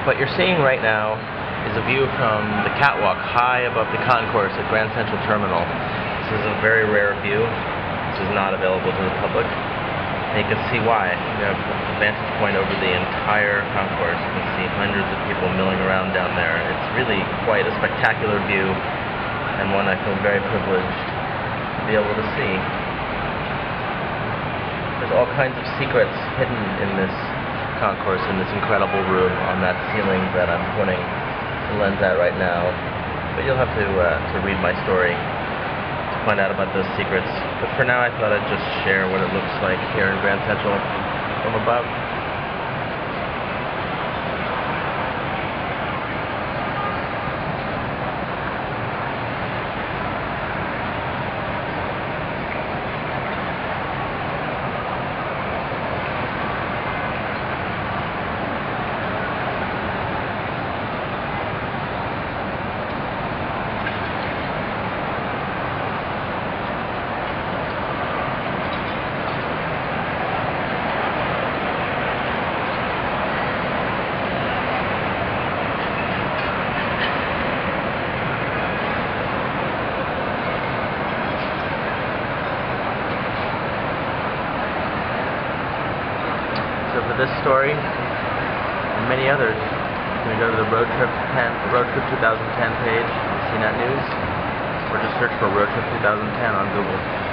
What you're seeing right now is a view from the catwalk high above the concourse at Grand Central Terminal. This is a very rare view. This is not available to the public. And you can see why. You have a vantage point over the entire concourse. You can see hundreds of people milling around down there. It's really quite a spectacular view, and one I feel very privileged to be able to see. There's all kinds of secrets hidden in this concourse, in this incredible room on that ceiling that I'm pointing the lens at right now. But you'll have to read my story to find out about those secrets. But for now, I thought I'd just share what it looks like here in Grand Central from above. So for this story and many others, you can go to the Road Trip 2010 page on CNET News, or just search for Road Trip 2010 on Google.